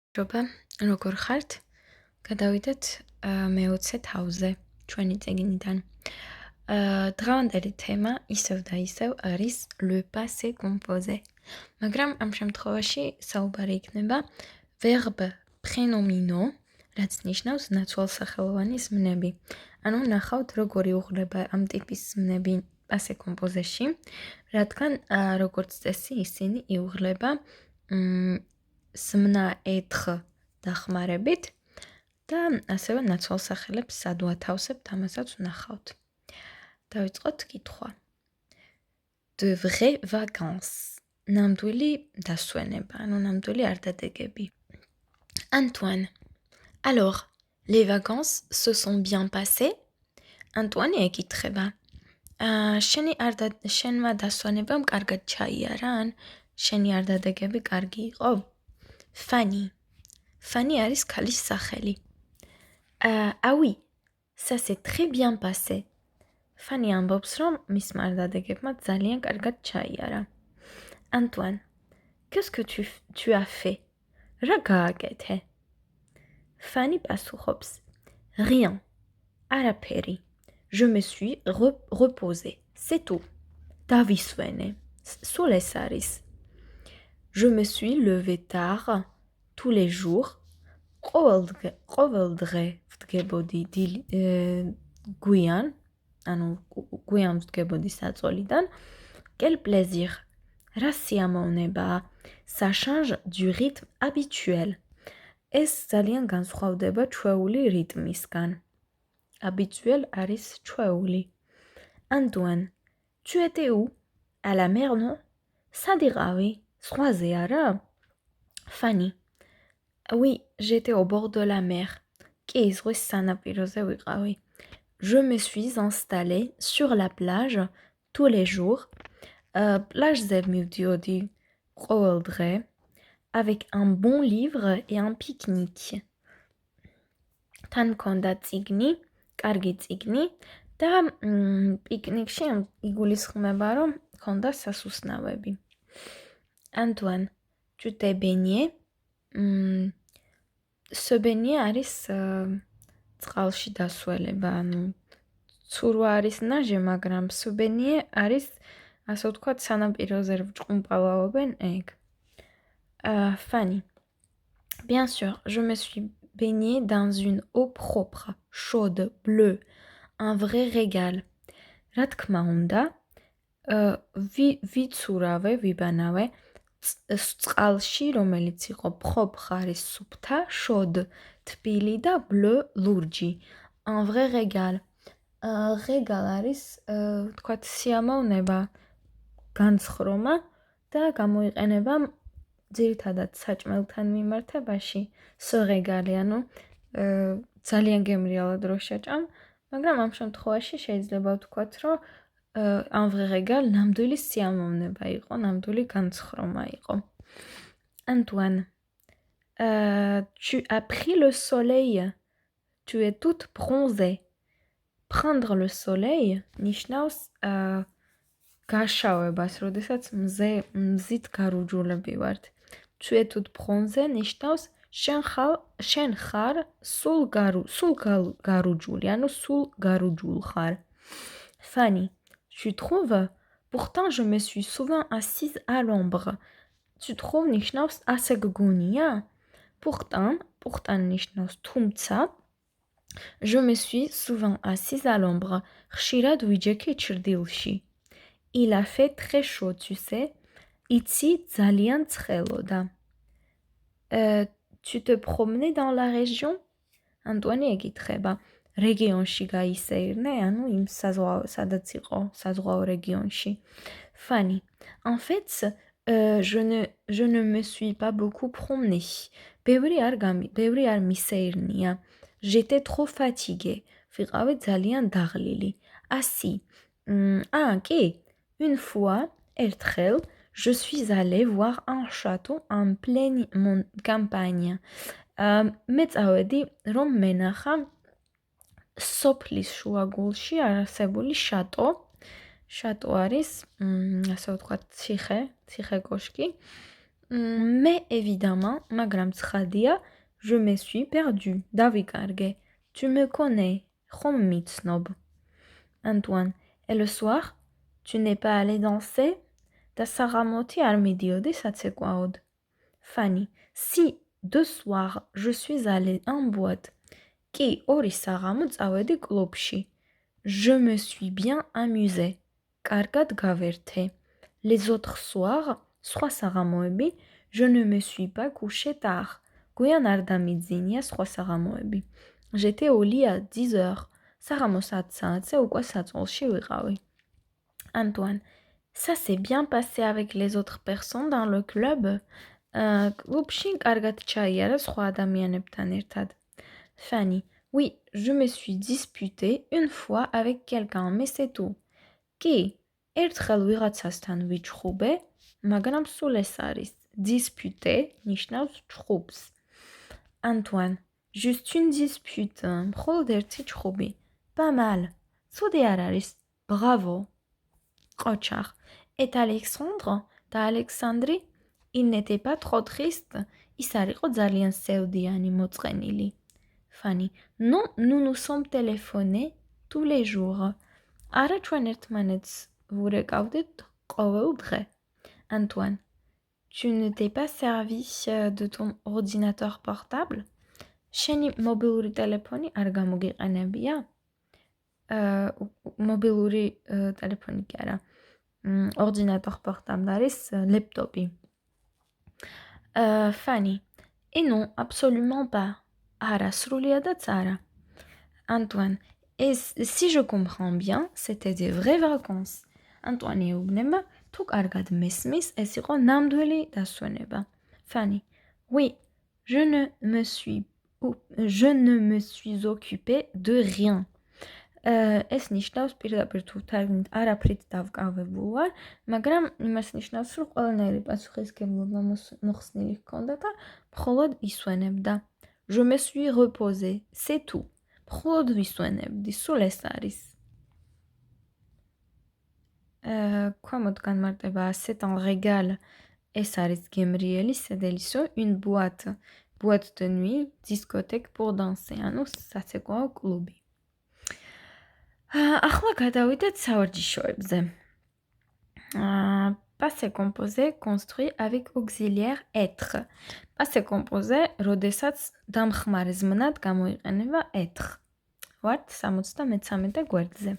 მადლობა, როგორ ხართ? გადავიდეთ მე-20 თავზე ჩვენი წიგნიდან. დღევანდელი თემა ისევ და ისევ არის le passé composé. მაგრამ ამ შემთხვევაში საუბარი იქნება verbe prénominaux, რაც ნიშნავს ნაცვალსახელოვანის მნები. ანუ ნახავთ როგორი უღრება ამ ტიპის მნები passé composé-ში, რადგან როგორც წესი ისინი იუღლება სმნა être დახმარებით და ასევე ნაცვალსახელებს სად ვათავსებთ, ამასაც ვნახავთ. დავიწყოთ კითხვა. De vraies vacances. ნამდვილი დასვენება, ანუ ნამდვილი არდადეგები. Antoine. Alors, les vacances se sont bien passées? Antoine ეკითხება. შენმა დასვენებამ კარგად ჩაიარა, ან შენი არდადეგები კარგი იყო? Fanny. Fanny არის ქალის სახელი. Ah oui, ça s'est très bien passé. Fanny ამბობს, რომ მისმა არდადეგებმა ძალიან კარგად ჩაიარა. Antoine. Qu'est-ce que tu as fait? რა გააკეთე? Fanny პასუხობს. Rien. არაფერი. Je me suis reposée. C'est tout. დავისვენე. სულ ეს არის. Je me suis levée tard tous les jours. ყოველ დღე ვდგებოდი გვიან, ანუ გვიან ვდგებოდი საწოლიდან. Quel plaisir. რა სიამოვნებაა. Ça change du rythme habituel. ეს ძალიან განსხვავდება ჩვეული რიტმისგან. Habituel არის ჩვეული. Antoine. Tu étais où? À la mer, non? სად იყავი? ზღვაზე არა? Fanny. Oui, j'étais au bord de la mer. კი, ზღვის სანაპიროზე ვიყავი. Je me suis installée sur la plage tous les jours. Plage-ზე მივდიოდი ყოველ დღე. Avec un bon livre et un pique-nique. თან მქონდა წიგნი, კარგი წიგნი და პიკნიკში იგულისხმება, რომ მქონდა სასუსნავები. Antoine, tu t'es baigné? Se baigner არის წყალში დასველება, ანუ ცურვა არის ნაჟე, მაგრამ se baigner არის, ასე ვთქვათ, სანაპიროზე ჭყუმპალავობენ ეგ. Fanny. Bien sûr, je me suis baignée dans une eau propre, chaude, bleue, un vrai régal. რა თქმა უნდა, ვიცურავე, ვიბანავე წყალში, რომელიც იყო propre არის სუფთა, chaude თბილი და bleu ლურჯი. Un vrai régal. Régal არის, ვთქვათ, სიამოვნება, განცხრომა და გამოიყენება ძირითადად საჭმელთან მიმართებაში. Se régaler, ანუ ძალიან გემრიალა დრო შეჭამ, მაგრამ ამ შემთხვევაში შეიძლება ვთქვათ, რომ un vrai régal ნამდვილი სიამოვნება იყო, ნამდვილი განცხრომა იყო. Antoine. Tu as pris le soleil. Tu es toute bronzée. Prendre le soleil ნიშნავს გაშავებას, როდესაც მზით გარუჯულები ვართ. Tu es toute bronzée ნიშნავს შენ ხარ სულ გარუჯული, ანუ სულ გარუჯულ ხარ. Fanny. Tu trouves? Pourtant je me suis souvent assise à l'ombre. Tu trouves ნიშნავს ასე გგონია? Pourtant ნიშნავს თუმცა je me suis souvent assise à l'ombre. ხშირად ვიჯექი ჩრდილში. Il a fait très chaud, tu sais. იცი ძალიან ცხელოდა. Tu te promenais dans la région? Antoine ეკითხება. რეგიონში გაისეირნე, ანუ იმ სადაც იყო, საზღვაო რეგიონში. Fanny. En fait, je ne me suis pas beaucoup promenée. ბევრი არ მისეირნია. J'étais trop fatiguée. ვიყავი ძალიან დაღლილი. Assis. კი. Une fois, ერთხელ, je suis allée voir un château en pleine campagne. მე წავედი, რომ მენახა სოფლის შუაგულში არსებული შატო. შატო არის, ასე ვთქვათ, ციხე კოშკი. Mais évidemment, მაგრამ ცხადია, je me suis perdu. დავიკარგე. Tu me connais. ხომ მიცნობ. Antoine. Et le soir, tu n'es pas allé danser? და საღამოთი არ მიდიოდი საცეკვაოდ. Fanny. Si, de soir, je suis allée en boîte. კი, ორი საღამო წავედი კლუბში. Je me suis bien amusée. კარგად გავერთე. Les autres soirs, სხვა საღამოები, je ne me suis pas couché tard. გვიან არ დამიძინია სხვა საღამოები. J'étais au lit à 10 heures. საღამო 10 საათზე უკვე საწყალში ვიყავი. Antoine. Ça s'est bien passé avec les autres personnes dans le club. კლუბში კარგად ჩაიარა სხვა ადამიანებთან ერთად. Fanny. Oui, je me suis disputée une fois avec quelqu'un, mais c'est tout. კი, ერთხელ ვიღაცასთან ვიჩხუბე, მაგრამ სულ ეს არის. Disputé ნიშნავს ჩხუბს. Antoine. Juste une dispute. მხოლოდ ერთი ჩხუბი. Pas mal. ცუდი არ არის. Bravo. Qochar. Et Alexandre და ალექსანდრი, il n'était pas trop triste. ის არ იყო ძალიან სევდიანი, მოწყენილი. Fanny. Non, nous nous sommes téléphonés tous les jours. არა ჩვენ ერთმანეთს ვურეკავდით ყოველ დღე. Antoine. Tu ne t'es pas servi de ton ordinateur portable? შენი მობილური ტელეფონი არ გამოგიყენებია? მობილური ტელეფონი კი არა. Ordinateur portable არის ლეპტოპი. Fanny. Et non, absolument pas. არა, სრულიადაც არა. Antoine. Et si je comprends bien, c'était des vraies vacances. Antoine ეუბნება, თუ კარგად მესმის, ეს იყო ნამდვილი დასვენება. Fanny. Oui, je ne me suis occupée de rien. ეს ნიშნავს პირდაპირ თუ თარგმნით არაფრით დავკავებულ ვარ, მაგრამ იმას ნიშნავს, რომ ყველანაირი პასუხისმგებლობა მოხსნილი ჰქონდა და მხოლოდ ისვენებდა. Je me suis reposée, c'est tout. მხოლოდ ვისვენებდი, სულ ეს არის. ქვემოთ განმარტება c'est un régal. ეს არის გემრიელი სედელისო, une boîte. Boîte de nuit, discothèque pour danser. ანუ საცეკვაო კლუბი. ახლა გადავიდეთ სავარჯიშოებზე. Passé composé construit avec auxiliaire être. Passé composé, როდესაც დამხმარე ზმნად გამოიყენება être. ვართ 73 გვერდზე.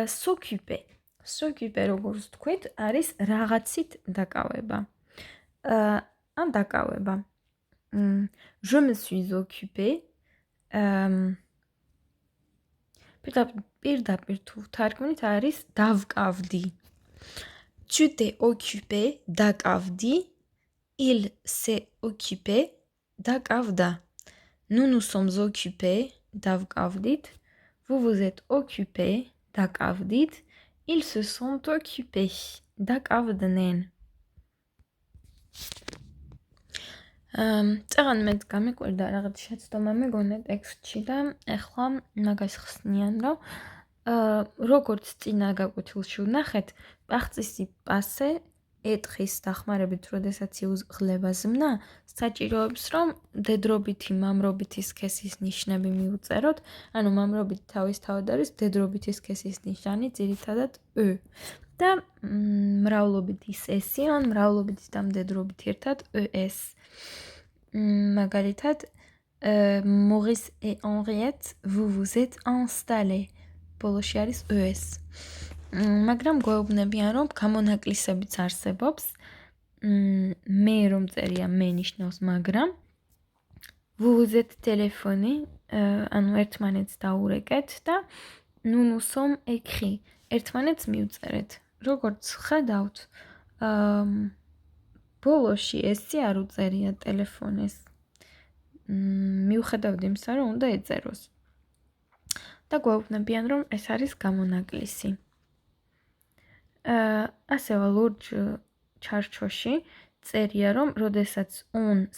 S'occuper. S'occuper, როგორც თქვით, არის რაღაცით დაკავება. ან დაკავება. Je me suis occupée. პირდაპირ თუ თარგმნით არის დავკავდი. Tu t'es occupé, დაკავდი. Il s'est occupé, დაკავდა. Nous nous sommes occupés, დავკავდით. Vous vous êtes occupés, დაკავდით. Ils se sont occupés, დაკავდნენ. წაღან მეც გამიკვირდა რაღაც შეცდომა მეგონა ტექსტში და ახლა მაგას ხსნიან, რომ როგორც წინა გაკვეთილში ვნახეთ, პახწისი პასე ეთხის დახმარებით, როდესაც იუღლება ზმნა, საჭიროებს, რომ დედრობითი, მამრობითი სქესის ნიშნები მიუწეროთ, ანუ მამრობითი თავისთავად არის დედრობითი სქესის ნიშანი, ძირითადად ö. და მრავლობითი სესი ან მრავლობითი და მდედრობითი ერთად es. მაგალითად, Maurice et Henriette, vous vous êtes installés. ბოლოში არის es. მაგრამ გვეუბნებიან, რომ გამონაკლისებიც არსებობს. მე რომ წერია მე ნიშნავს მაგრამ. Vous vous êtes téléphoné, ანუ ერთმანეთს დაურეკეთ და nous nous sommes écrit. ერთმანეთს მივწერეთ. როგორც ხედავთ, ბოლოში ესი არ უწერია ტელეფონეს. მიუხედავად იმისა, რომ უნდა ეწეროს. და გვეუბნებიან, რომ ეს არის გამონაკლისი. ასევე ლურჯ ჩარჩოში წერია, რომ როდესაც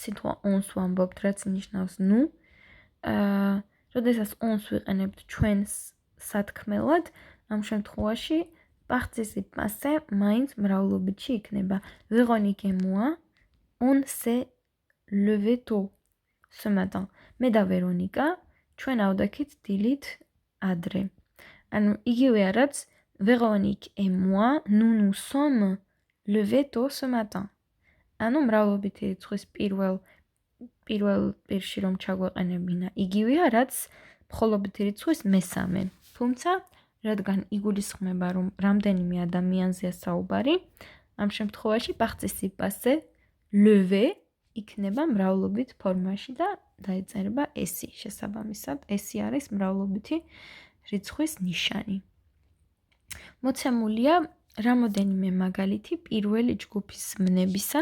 სიტყვა on's ვამბობთ, რაც ნიშნავს ნუ, როდესაც on's ვიყენებთ ჩვენს სათქმელად, ამ შემთხვევაში participe passé მაინც მრავლობითში იქნება. Véronique et moi, on s'est levé tôt ce matin. მე და ვერონიკა ჩვენ ავდექით დილით ადრე. ანუ იგივეა რაც Véronique et moi, nous nous sommes levés tôt ce matin. ანუ მრავლობითი რიცხვის პირველ პირში რომ ჩაგვეყენებინა, იგივეა რაც მხოლობითი რიცხვის მესამე. თუმცა, რადგან იგულისხმება, რომ რამდენიმე ადამიანზეა საუბარი, ამ შემთხვევაში participe passé lever იქნება მრავლობით ფორმაში და დაეწერება ესი. შესაბამისად, ესი არის მრავლობითი რიცხვის ნიშანი. მოცემულია რამოდენიმე მაგალითი პირველი ჯგუფის ზმნებისა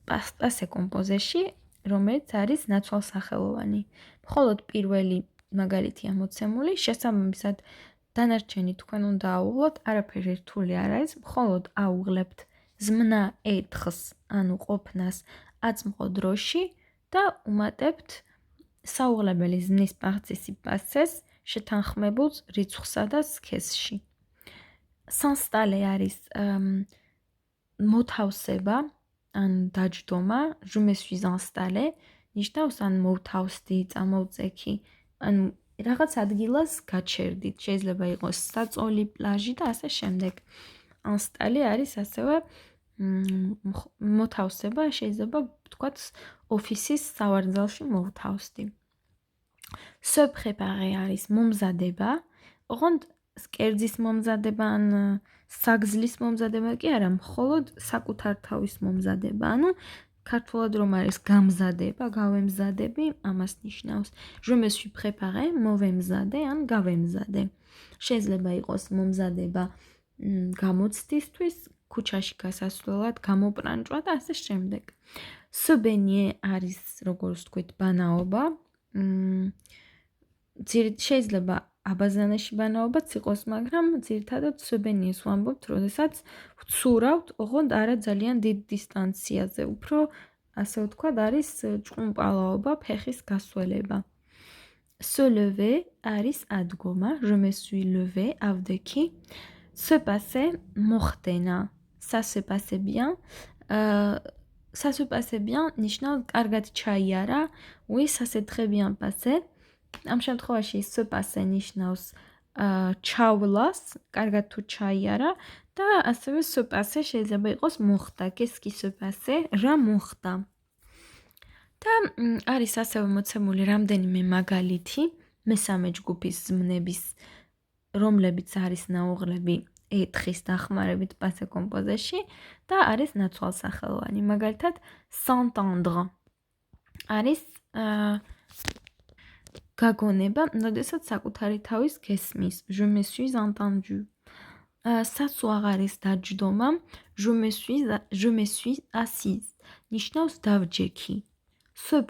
passé composé-ში, რომელიც არის ნაცვალსახელოვანი. მხოლოდ პირველი მაგალითია მოცემული, შესაბამისად დანარჩენი თქვენ უნდა აუღლოთ, არაფერი რთული არ არის, მხოლოდ აუღლებთ ზმნა ერთხს, ანუ ყოფნას აწმყო დროში და უმატებთ საუღლებელი ზმნის participe passé-ს შეთანხმებულ რიცხვსა და სქესში. S'installer არის მოთავსება, ან დაჯდომა, je me suis installé, ნიშნავს ან მოვთავსდი, წამოვწექი, ან რაღაც ადგილას გაჩერდით, შეიძლება იყოს საწოლი, პლაჟი და ასე შემდეგ. Installer არის ასევე მოთავსება, შეიძლება ვთქვათ ოფისის სავარძელში მოვთავსდი. Se préparer არის მომზადება, ოღონდ კერძის მომზადება ან საგზლის მომზადება კი არა, მხოლოდ საკუთარ თავის მომზადება. ანუ ქართულად რომ არის გამზადება, გავემზადები, ამას ნიშნავს. Je me suis préparé, მოვემზადე ან გავემზადე. შეიძლება იყოს მომზადება გამოცდისთვის, ქუჩაში გასასვლელად, გამოპრანჭვა და ასე შემდეგ. Se baigner არის, როგორც ვთქვით, ბანაობა. შეიძლება აბაზანაში ბანაობაც იყოს, მაგრამ ძირითადად se baigner-ს ვამბობთ, როდესაც ვცურავთ, ოღონდ არა ძალიან დიდ დისტანციაზე, უფრო ასე ვთქვათ, არის ჭყუმპალაობა, ფეხის გასველება. Se lever არის ადგომა, je me suis levé, ავდექი. Se passer, მოხდენა. Ça se passait bien. Ça se passait bien, ნიშნავს კარგად ჩაიარა. Oui, ça s'est très bien passé. ამ შემთხვევაში se passer ნიშნავს ჩავლას, კარგად თუ ჩაიარა და ასევე se passer შეიძლება იყოს მოხდა. Qu'est-ce qui se passait? რა მოხდა? და არის ასევე მოცემული რამდენიმე მაგალითი მესამე ჯგუფის ზმნების, რომლებიც არის ნაუღლები ერთხის დახმარებით passé composé-ში და არის ნაცვალსახელოვანი. მაგალითად, s'entendre არის გაგონება, როდესაც საკუთარი თავის გესმის. Je me suis entendu. S'asseoir არის დაჯდომა. Je me suis assise. ნიშნავს დავჯექი. Se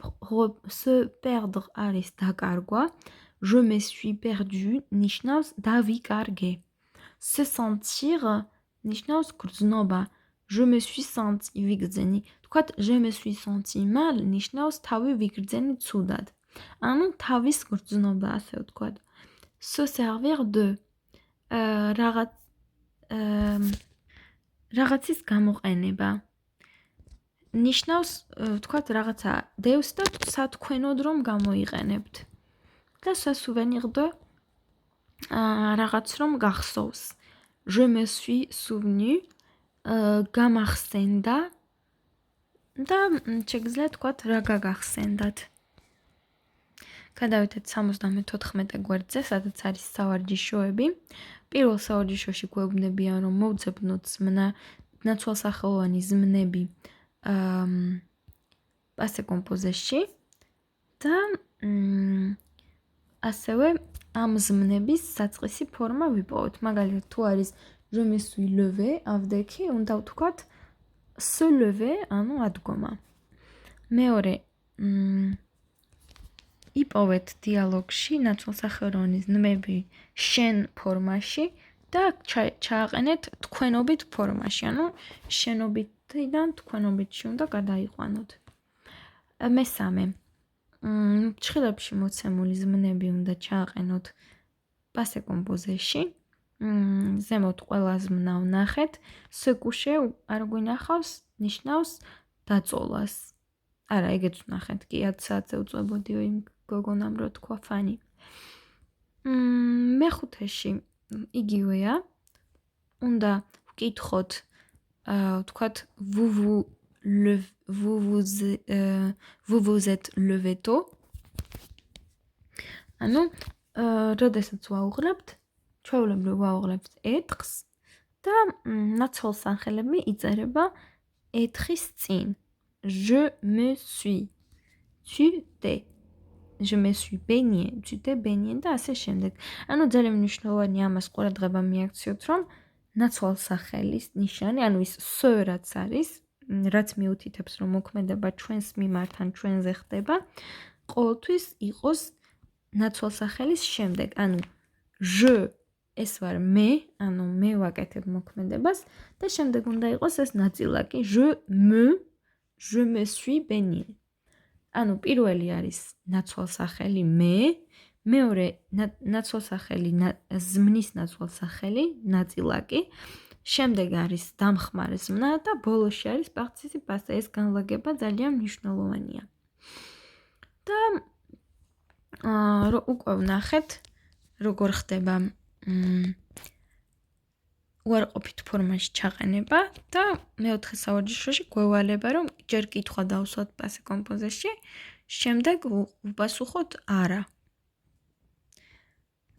perdre არის დაკარგვა. Je me suis perdu. ნიშნავს დავიკარგე. Se sentir ნიშნავს გრძნობა. Je me suis senti ვიგრძენი. თქვათ, je me suis senti mal ნიშნავს თავი ვიგრძენი ცუდად. ანუ თავის გრძნობა, ასე ვთქვათ. Se servir de რაღაცის გამოყენება. ნიშნავს, ვთქვათ, რაღაცა დევს და სათქვენოდ რომ გამოიყენებთ. და se souvenir de რაღაც რომ გახსოვს. Je me suis souvenu გამახსენდა და შეგიძლიათ თქვათ რა გაგახსენდათ. გადავიდეთ 74 გვერდზე, სადაც არის სავარჯიშოები. პირველ სავარჯიშოში გვეუბნებიან, რომ მოვძებნოთ ზმნა, ნაცვალსახელოვანი ზმნები passé composé-ში და ასევე ამ ზმნების საწყისი ფორმა ვიპოვოთ. მაგალითად, თუ არის je me suis levé, ავდექი, უნდა ვთქვათ se lever, ანუ ადგომა. მეორე იპოვეთ დიალოგში ნაცვალსახელოვანი ზმნები შენ ფორმაში და ჩააყენეთ თქვენობით ფორმაში, ანუ შენობითიდან თქვენობითში უნდა გადაიყვანოთ. მესამე ფრჩხილებში მოცემული ზმნები უნდა ჩააყენოთ passé composé-ში ზემოთ ყველა ზმნა ვნახეთ. სკუშე არ გვინახავს, ნიშნავს დაწოლას. არა, ეგეც ვნახეთ კი 10 საათზე უწვებოდიო იმ გოგონამ რო თქვა ფანი. მეხუთეში იგივეა. უნდა ვკითხოთ ვთქვათ vous vous êtes levé tôt. ანუ როდესაც ვაუღლებთ, ჩვეულებრივ ვაუღლებთ ეთხს და ნაცვალსახელები იწერება ეთხის წინ. Je me suis. Tu t'es. Je me suis baigné. Tu t'es baigné და ასე შემდეგ. ანუ ძალიან მნიშვნელოვანი ამას ყურადღება მიაქციოთ, რომ ნაცვალსახელის ნიშანი, ანუ ის s რაც არის, რაც მიუთითებს, რომ მოქმედება ჩვენს მიმართ ან ჩვენზე ხდება, ყოველთვის იყოს ნაცვალსახელის შემდეგ. ანუ je ეს ვარ მე, ანუ მე ვაკეთებ მოქმედებას და შემდეგ უნდა იყოს ეს ნაწილაკი je me suis baigné. ანუ პირველი არის ნაცვალსახელი მე, მეორე ნაცვალსახელი ზმნის ნაცვალსახელი ნაწილაკი, შემდეგ არის დამხმარე ზმნა და ბოლოში არის პარტიციპაცია. ეს განლაგება ძალიან მნიშვნელოვანია. და უკვე ვნახეთ როგორ ხდება უარყოფით ფორმაში ჩაყენება და მეოთხე სავარჯიშოში გვევალება რომ ჯერ კითხვა დავსვათ პასე კომპოზეში, შემდეგ ვპასუხოთ არა.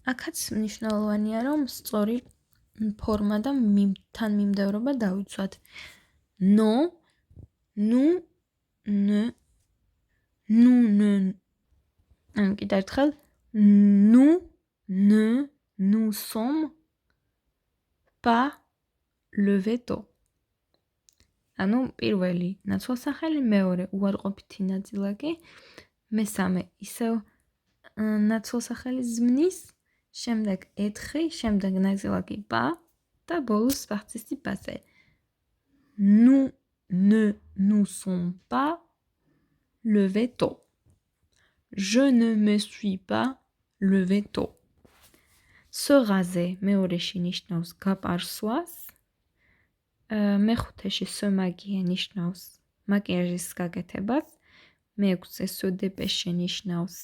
აქაც მნიშვნელოვანია რომ სწორი ფორმა და თანმიმდევრობა დავიცვათ. No, nous, ne, nous ne. კიდევ ერთხელ nous ne nous sommes pas levé tôt. ანუ პირველი ნაცვალსახელი, მეორე უარყოფითი ნაწილაკი, მესამე ისევ ნაცვალსახელი ზმნის, შემდეგ ეთხი, შემდეგ ნაწილაკი pas და ბოლოს პარტიციპაცია. Nous ne nous sommes pas levé tôt. Je ne me suis pas levé tôt. Se raser მეორეში ნიშნავს გაპარსვას. მეხუთეში se maquiller ნიშნავს მაკიაჟის გაკეთებას. მეექვსე se dépêcher ნიშნავს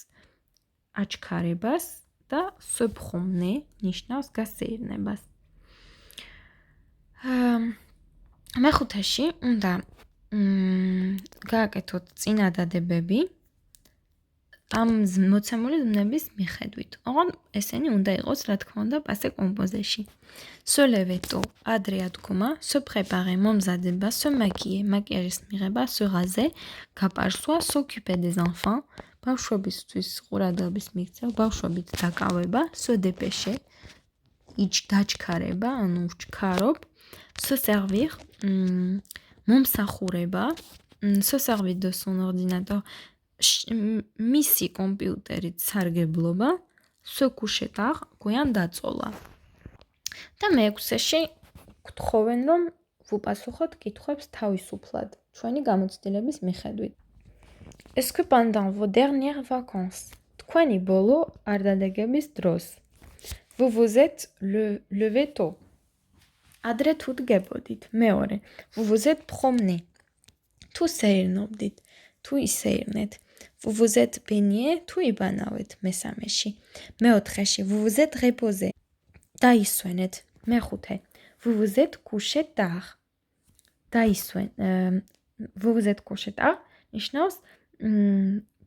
აჩქარებას და se promener ნიშნავს გასეირნებას. მეხუთეში უნდა გააკეთოთ წინადადებები ამ მოცემული ზმნების მიხედვით. ოღონდ ესენი უნდა იყოს, რა თქმა უნდა, პასე კომპოზეში. Se lever tôt, ადრე ადგომა, se préparer, მომზადება, se maquiller, მაკიაჟის მიღება, se raser, გაპარსვა, s'occuper des enfants, ბავშვებისთვის ყურადღების მიქცევა, ბავშვებით დაკავება, se dépêcher, დაჩქარება, ანუ ვჩქარობ, se servir, მომსახურება, se servir de son ordinateur, მისი კომპიუტერით სარგებლობა, se coucher tard, გვიან დაწოლა. და მეექვსეში გთხოვენ, რომ ვუპასუხოთ კითხვებს თავისუფლად, ჩვენი გამოცდილების მიხედვით. Est-ce que pendant vos dernières vacances, თქვენი ბოლო არდადეგების დროს, vous vous êtes levé tôt? ადრე თუ დგებოდით. მეორე, vous vous êtes promené. თუ სეირნობდით, თუ ისეირნეთ. Vous vous êtes baigné, თუ იბანავეთ. მესამეში. მეოთხეში, vous vous êtes reposé. დაისვენეთ. მეხუთე, vous vous êtes couché tard. Vous vous êtes couché tard ნიშნავს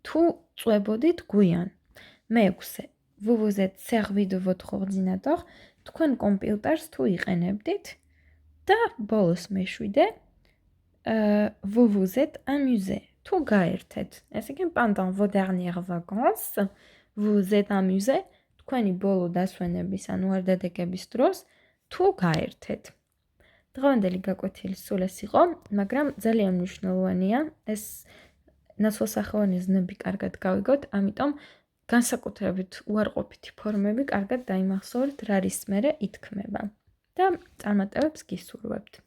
თუ წვებოდით გვიან. მეექვსე, vous vous êtes servi de votre ordinateur. თქვენ კომპიუტერს თუ იყენებდით და ბოლოს მეშვიდე, vous vous êtes amusé. თუ გაერთეთ. ესე იგი, pendant vos dernières vacances, vous vous êtes amusé. თქვენი ბოლო დასვენების ანუ არდადეგების დროს თუ გაერთეთ. დღევანდელი გაკვეთილი სულ ეს იყო, მაგრამ ძალიან მნიშვნელოვანია ეს ნაცვალსახელოვანი ზნები კარგად გავიგოთ, ამიტომ განსაკუთრებით უარყოფითი ფორმები კარგად დაიმახსოვრეთ, რა არის მერე ითქმება და წარმატებებს გისურვებთ.